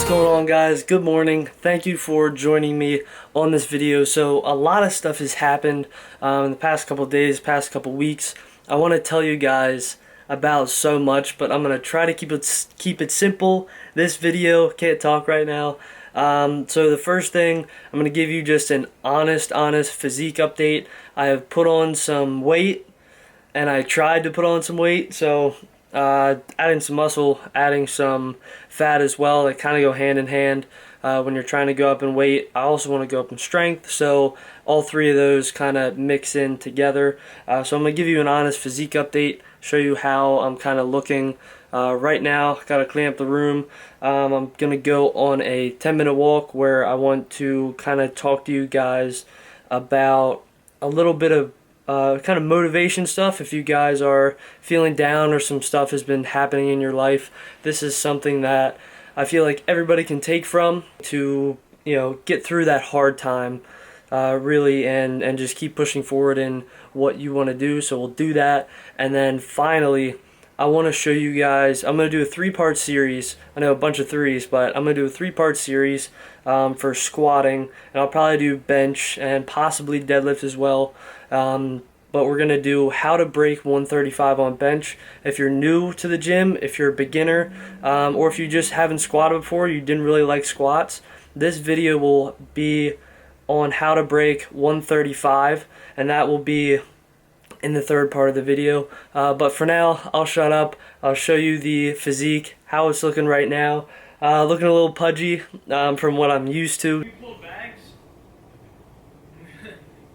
going on, guys? Good morning. Thank you for joining me on this video. So a lot of stuff has happened in the past couple days, past couple weeks. I want to tell you guys about so much, but I'm gonna try to keep it simple. This video, can't talk right now. So the first thing, I'm gonna give you just an honest physique update. I have put on some weight, and I tried to put on some weight. So adding some muscle, adding some fat as well. They kind of go hand in hand when you're trying to go up in weight. I also want to go up in strength, so all three of those kind of mix in together. So I'm going to give you an honest physique update, show you how I'm kind of looking right now. Got to clean up the room. I'm going to go on a 10-minute walk where I want to kind of talk to you guys about a little bit of kind of motivation stuff. If you guys are feeling down or some stuff has been happening in your life, this is something that I feel like everybody can take from to, you know, get through that hard time really, and just keep pushing forward in what you want to do. So we'll do that, and then finally I want to show you guys, I'm going to do a 3-part series. I know a bunch of threes, but I'm going to do a 3-part series for squatting, and I'll probably do bench and possibly deadlift as well. But we're going to do how to break 135 on bench. If you're new to the gym, if you're a beginner, or if you just haven't squatted before, you didn't really like squats, this video will be on how to break 135, and that will be in the 3rd part of the video. But for now, I'll shut up. I'll show you the physique, how it's looking right now. Looking a little pudgy from what I'm used to. We pulled bags.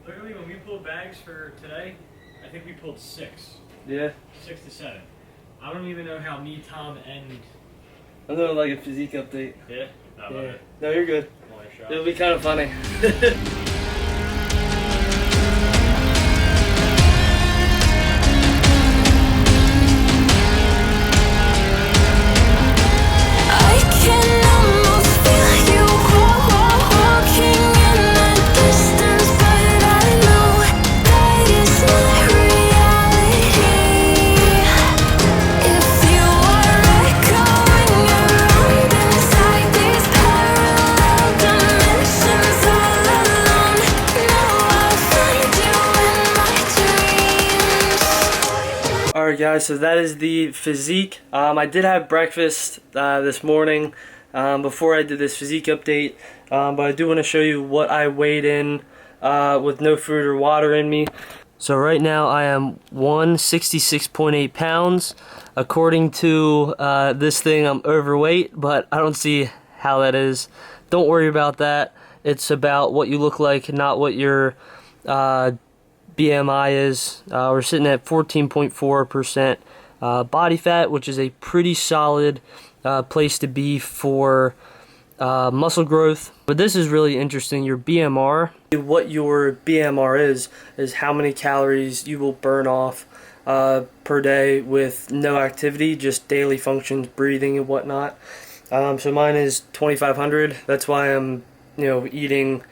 Literally, when we pulled bags for today, I think we pulled 6. Yeah. 6 to 7. I don't even know how me, Tom, and... I'm doing like a physique update. Yeah? Yeah. No, you're good. Shot. It'll be kind of funny. Alright guys, so that is the physique. I did have breakfast this morning before I did this physique update, but I do want to show you what I weighed in with no food or water in me. So right now I am 166.8 pounds. According to this thing, I'm overweight, but I don't see how that is. Don't worry about that. It's about what you look like, not what your BMI is. We're sitting at 14.4% body fat, which is a pretty solid place to be for muscle growth. But this is really interesting. Your BMR, what your BMR is how many calories you will burn off per day with no activity, just daily functions, breathing and whatnot. So mine is 2,500. That's why I'm, you know, eating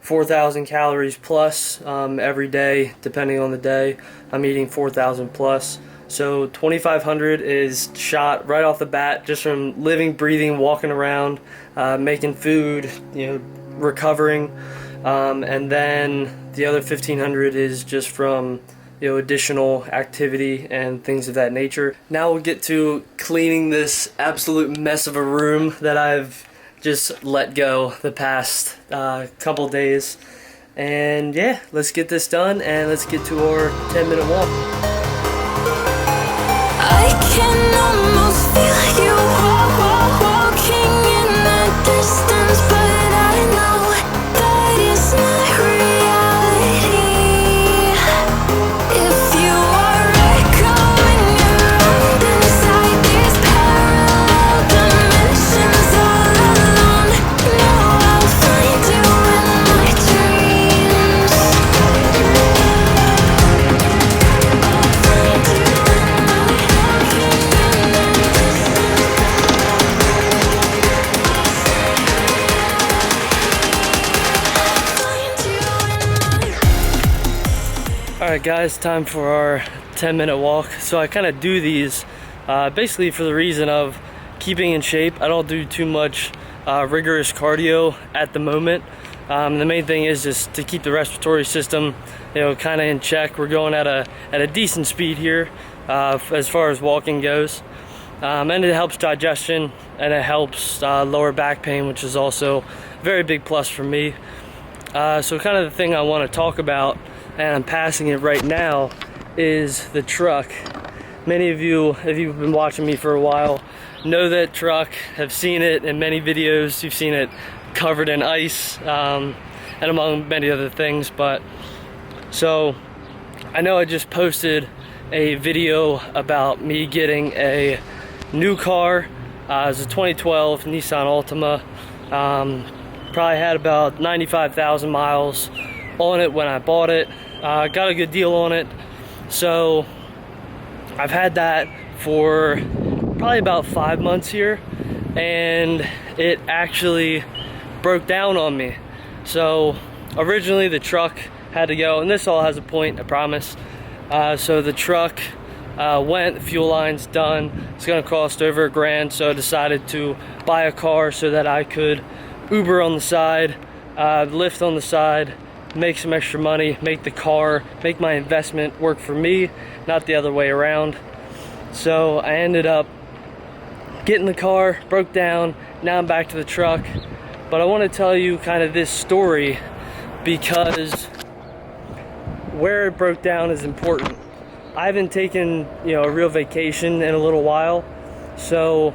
4,000 calories plus every day, depending on the day. I'm eating 4,000 plus. So 2,500 is shot right off the bat, just from living, breathing, walking around, making food, you know, recovering. And then the other 1,500 is just from, you know, additional activity and things of that nature. Now we'll get to cleaning this absolute mess of a room that I've just let go the past couple days. And yeah, let's get this done and let's get to our 10-minute walk. I can almost feel you walking in the distance, but I know that it's not reality. If you are echoing around inside these parallel dimensions all alone, know I'll find you in my dreams. I'll find you in Alright guys, time for our 10-minute walk. So I kind of do these basically for the reason of keeping in shape. I don't do too much rigorous cardio at the moment. The main thing is just to keep the respiratory system, kind of in check. We're going at a decent speed here as far as walking goes, and it helps digestion and it helps lower back pain, which is also a very big plus for me. So kind of the thing I want to talk about, and I'm passing it right now, is the truck. Many of you, if you've been watching me for a while, know that truck, have seen it in many videos. You've seen it covered in ice, and among many other things. But so I know I just posted a video about me getting a new car. It's a 2012 Nissan Altima. Probably had about 95,000 miles on it when I bought it. Got a good deal on it. So I've had that for probably about 5 months here, and it actually broke down on me. So originally the truck had to go, and this all has a point, I promise. So the truck went, the fuel line's done. It's gonna cost over $1,000, so I decided to buy a car so that I could Uber on the side, Lyft on the side, make some extra money, make my investment work for me, not the other way around. So I ended up getting the car, broke down, now I'm back to the truck. But I want to tell you kind of this story because where it broke down is important. I haven't taken, a real vacation in a little while, so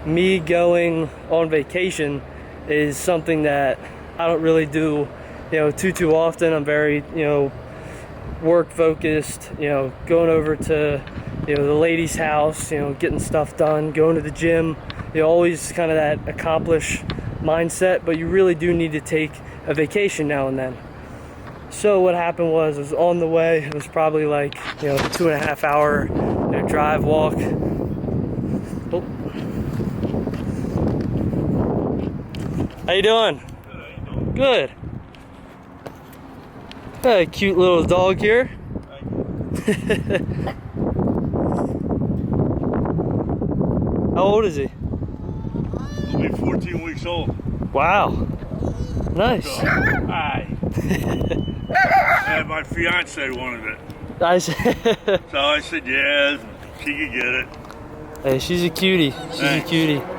me going on vacation is something that I don't really do too often. I'm very work focused, going over to the lady's house, getting stuff done, going to the gym, always kind of that accomplish mindset. But you really do need to take a vacation now and then. So what happened was, I was on the way. It was probably like 2.5 hour drive walk. Oh. How you doing? Good. A cute little dog here. How old is he? He'll be 14 weeks old. Wow. Nice. So, hi. And my fiance wanted it. Nice. So I said, yeah, she could get it. Hey, she's a cutie. She's Thanks. a cutie. Come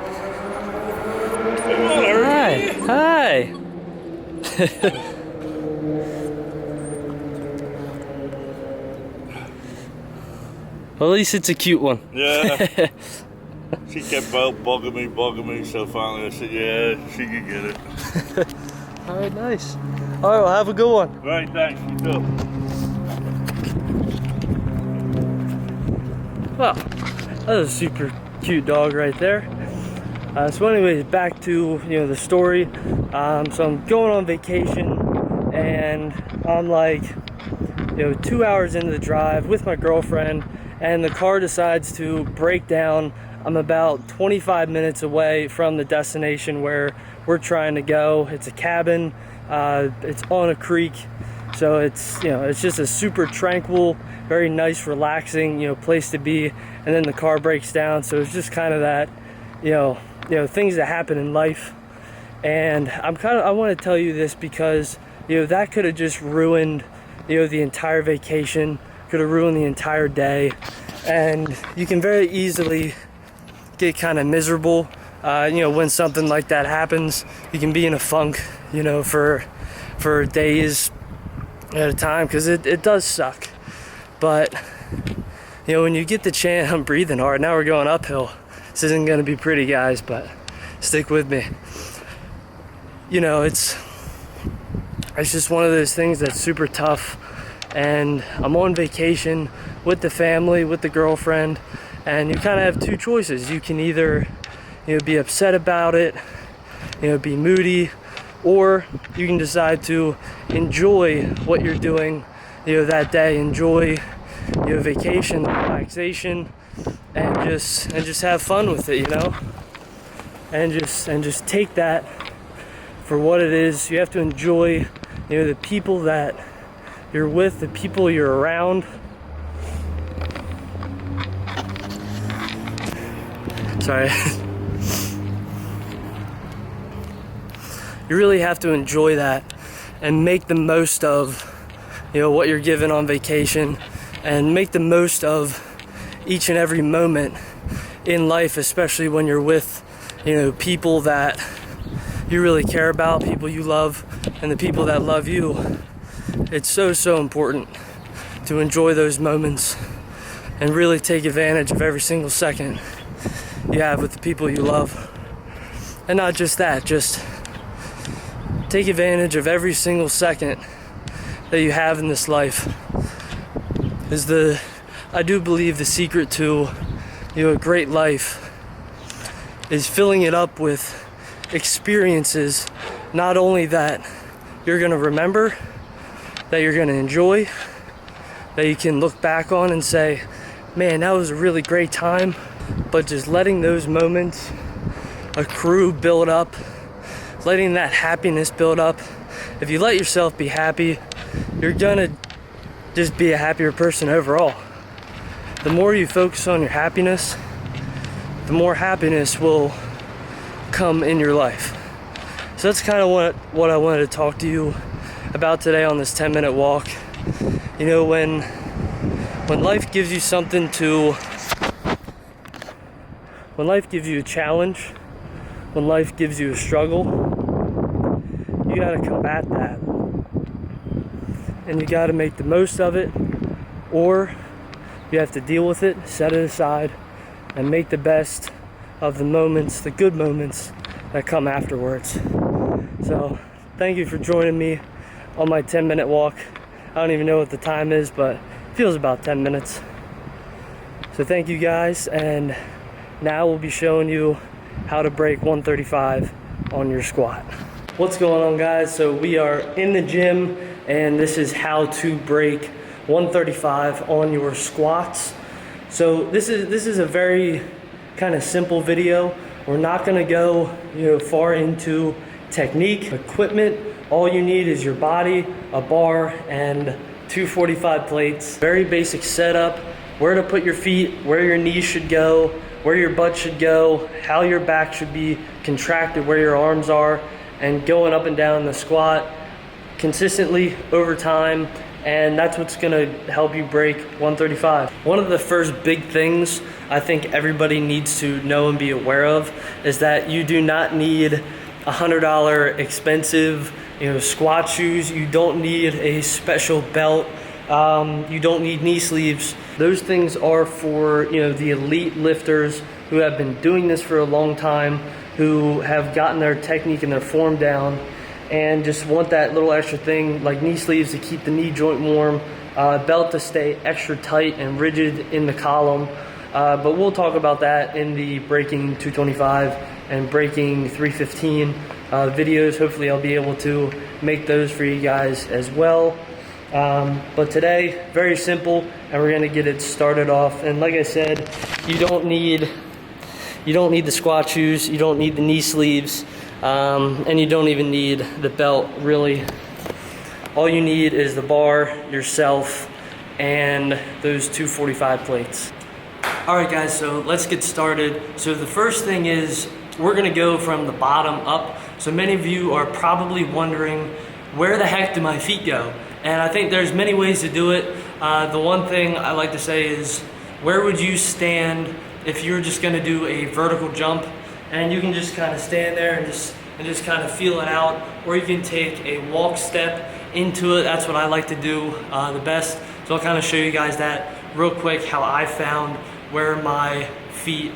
on, Eric. Hi. Hi. Well, at least it's a cute one. Yeah. She kept bugging me, so finally I said, yeah, she could get it. All right, nice. All right, well, have a good one. Right, thanks, you too. Well, that was a super cute dog right there. So anyways, back to the story. So I'm going on vacation, and I'm like 2 hours into the drive with my girlfriend, and the car decides to break down. I'm about 25 minutes away from the destination where we're trying to go. It's a cabin. It's on a creek, so it's it's just a super tranquil, very nice, relaxing place to be. And then the car breaks down, so it's just kind of that things that happen in life. And I want to tell you this because that could have just ruined the entire vacation, could have ruined the entire day, and you can very easily get kind of miserable when something like that happens. You can be in a funk for days at a time, because it does suck. But when you get the chance, I'm breathing hard now, we're going uphill. This isn't going to be pretty, guys, but stick with me. It's just one of those things that's super tough. And I'm on vacation with the family, with the girlfriend, and you kind of have two choices. You can either be upset about it, be moody, or you can decide to enjoy what you're doing that day, enjoy vacation, relaxation, and just have fun with it, and just take that for what it is. You have to enjoy the people that you're with, the people you're around. Sorry. you really have to enjoy that and make the most of, you know, what you're given on vacation, and make the most of each and every moment in life, especially when you're with, you know, people that you really care about, people you love, and the people that love you. It's so important to enjoy those moments and really take advantage of every single second you have with the people you love. And not just that, just take advantage of every single second that you have in this life. I do believe the secret to, you know, a great life is filling it up with experiences, not only that you're gonna remember, that you're gonna enjoy, that you can look back on and say, man, that was a really great time, but just letting those moments accrue, build up, letting that happiness build up. If you let yourself be happy, you're gonna just be a happier person overall. The more you focus on your happiness, the more happiness will come in your life. So that's kind of what I wanted to talk to you about today on this 10-minute walk. You know, when life gives you something to, when life gives you a challenge, when life gives you a struggle, you gotta combat that. And you gotta make the most of it, or you have to deal with it, set it aside, and make the best of the moments, the good moments that come afterwards. So, thank you for joining me on my 10-minute walk. I don't even know what the time is, but it feels about 10 minutes. So thank you guys, and now we'll be showing you how to break 135 on your squat. What's going on, guys? So we are in the gym, and this is how to break 135 on your squats. So this is a very kind of simple video. We're not gonna go, you know, far into technique, equipment. All you need is your body, a bar, and 245 plates. Very basic setup, where to put your feet, where your knees should go, where your butt should go, how your back should be contracted, where your arms are, and going up and down the squat consistently over time. And that's what's gonna help you break 135. One of the first big things I think everybody needs to know and be aware of is that you do not need $100 expensive, you know, squat shoes. You don't need a special belt. You don't need knee sleeves. Those things are for, you know, the elite lifters who have been doing this for a long time, who have gotten their technique and their form down, and just want that little extra thing like knee sleeves to keep the knee joint warm, belt to stay extra tight and rigid in the column. But we'll talk about that in the breaking 225 and breaking 315 videos. Hopefully I'll be able to make those for you guys as well. But today, very simple, and we're gonna get it started off. And like I said, you don't need the squat shoes, you don't need the knee sleeves, and you don't even need the belt, really. All you need is the bar, yourself, and those 245 plates. All right, guys, so let's get started. So the first thing is we're gonna go from the bottom up. So many of you are probably wondering, where the heck do my feet go? And I think there's many ways to do it. The one thing I like to say is, where would you stand if you're just gonna do a vertical jump? And you can just kind of stand there and just kind of feel it out, or you can take a walk step into it. That's what I like to do the best. So I'll kind of show you guys that real quick, how I found where my feet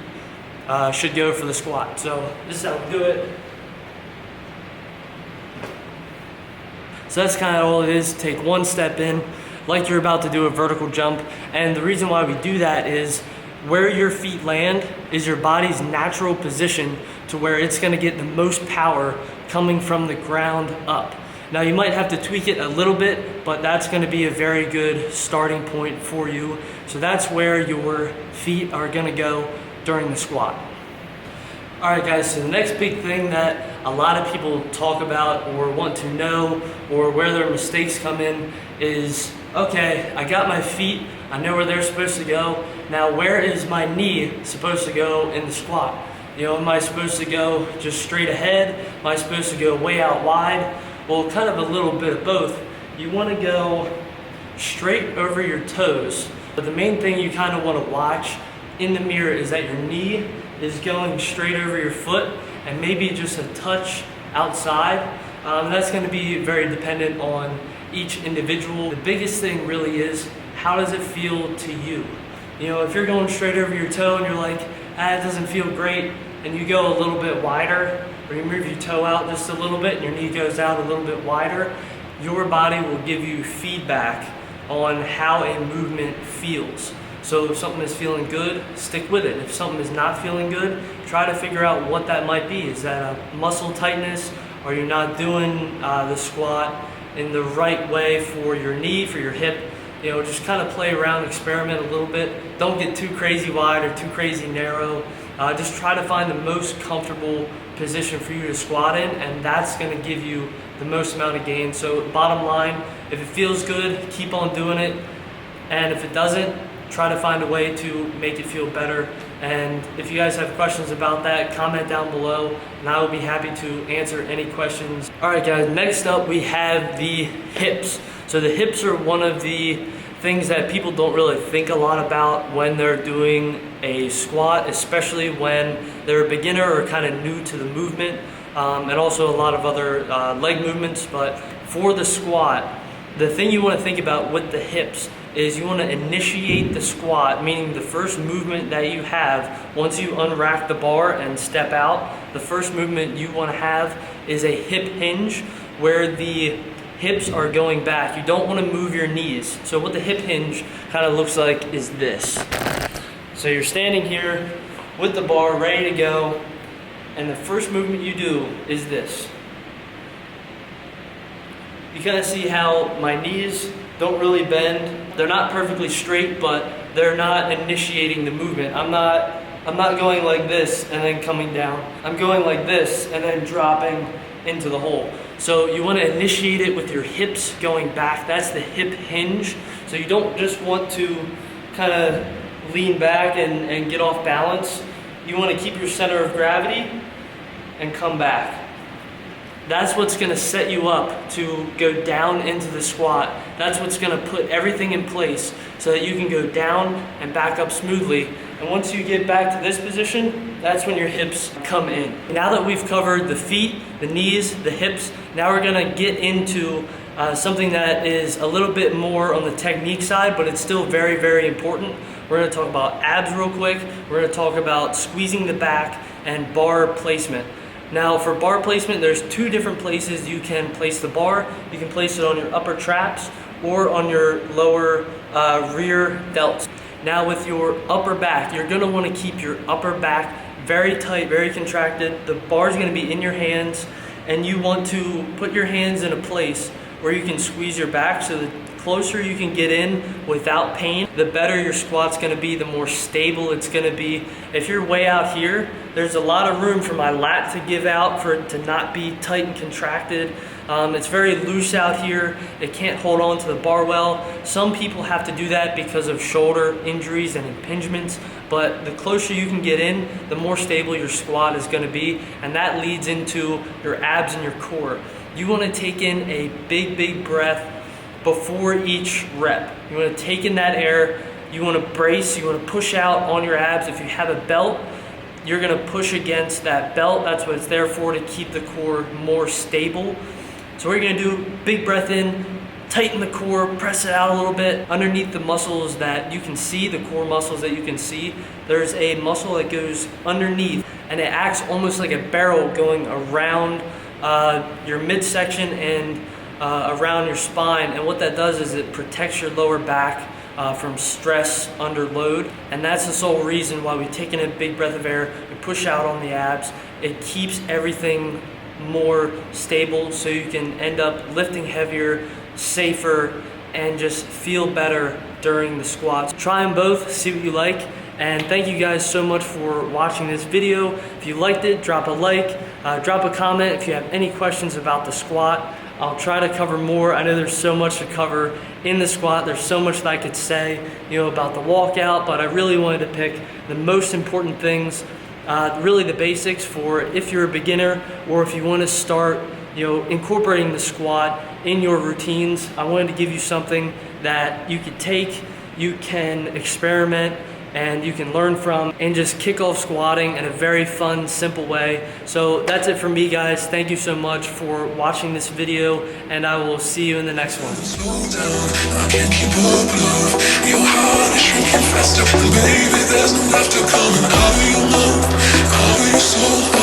should go for the squat. So this is how we do it. So that's kind of all it is. Take one step in, like you're about to do a vertical jump. And the reason why we do that is where your feet land is your body's natural position to where it's gonna get the most power coming from the ground up. Now you might have to tweak it a little bit, but that's gonna be a very good starting point for you. So that's where your feet are gonna go during the squat. All right, guys, so the next big thing that a lot of people talk about or want to know, or where their mistakes come in, is, okay, I got my feet, I know where they're supposed to go. Now, where is my knee supposed to go in the squat? You know, am I supposed to go just straight ahead? Am I supposed to go way out wide? Well, kind of a little bit of both. You want to go straight over your toes. But the main thing you kind of want to watch in the mirror is that your knee is going straight over your foot and maybe just a touch outside. That's going to be very dependent on each individual. The biggest thing really is, how does it feel to you? You know, if you're going straight over your toe and you're like, it doesn't feel great, and you go a little bit wider, or you move your toe out just a little bit and your knee goes out a little bit wider, your body will give you feedback on how a movement feels. So if something is feeling good, stick with it. If something is not feeling good, try to figure out what that might be. Is that a muscle tightness? Are you not doing the squat in the right way for your knee, for your hip? You know, just kind of play around, experiment a little bit. Don't get too crazy wide or too crazy narrow. Just try to find the most comfortable position for you to squat in, and that's going to give you the most amount of gain. So bottom line, if it feels good, keep on doing it. And if it doesn't, try to find a way to make it feel better. And if you guys have questions about that, comment down below and I will be happy to answer any questions. All right guys, next up we have the hips. So the hips are one of the things that people don't really think a lot about when they're doing a squat, especially when they're a beginner or kind of new to the movement, and also a lot of other leg movements. But for the squat, the thing you want to think about with the hips is you want to initiate the squat, meaning the first movement that you have once you unrack the bar and step out. The first movement you want to have is a hip hinge, where the hips are going back. You don't want to move your knees. So what the hip hinge kind of looks like is this. So you're standing here with the bar ready to go, and the first movement you do is this. You kind of see how my knees don't really bend. They're not perfectly straight, but they're not initiating the movement. I'm not going like this and then coming down. I'm going like this and then dropping into the hole. So you want to initiate it with your hips going back. That's the hip hinge. So you don't just want to kind of lean back and get off balance. You want to keep your center of gravity and come back. That's what's going to set you up to go down into the squat. That's what's going to put everything in place so that you can go down and back up smoothly. And once you get back to this position, that's when your hips come in. Now that we've covered the feet, the knees, the hips, now we're going to get into something that is a little bit more on the technique side, but it's still very, very important. We're going to talk about abs real quick. We're going to talk about squeezing the back and bar placement. Now for bar placement, there's two different places you can place the bar. You can place it on your upper traps or on your lower rear delts. Now with your upper back, you're gonna wanna keep your upper back very tight, very contracted. The bar is gonna be in your hands, and you want to put your hands in a place where you can squeeze your back. So the closer you can get in without pain, the better your squat's gonna be, the more stable it's gonna be. If you're way out here, there's a lot of room for my lat to give out, for it to not be tight and contracted. It's very loose out here. It can't hold on to the bar well. Some people have to do that because of shoulder injuries and impingements, but the closer you can get in, the more stable your squat is gonna be, and that leads into your abs and your core. You wanna take in a big, big breath before each rep. You want to take in that air, you want to brace, you want to push out on your abs. If you have a belt, you're going to push against that belt. That's what it's there for, to keep the core more stable. So we're going to do big breath in, tighten the core, press it out a little bit. Underneath the muscles that you can see, the core muscles that you can see, there's a muscle that goes underneath, and it acts almost like a barrel going around your midsection and around your spine. And what that does is it protects your lower back from stress under load. And that's the sole reason why we take in a big breath of air, we push out on the abs. It keeps everything more stable, so you can end up lifting heavier, safer, and just feel better during the squats. Try them both, see what you like. And thank you guys so much for watching this video. If you liked it, drop a like, drop a comment if you have any questions about the squat. I'll try to cover more. I know there's so much to cover in the squat. There's so much that I could say, about the walkout, but I really wanted to pick the most important things really the basics for if you're a beginner or if you want to start, incorporating the squat in your routines. I wanted to give you something that you could take, you can experiment, and you can learn from, and just kick off squatting in a very fun, simple way. So that's it for me, guys. Thank you so much for watching this video, and I will see you in the next one. Slow down, I can't keep up, love. Your heart is shrinking faster, baby. There's no laughter coming out of your mouth, out of your soul.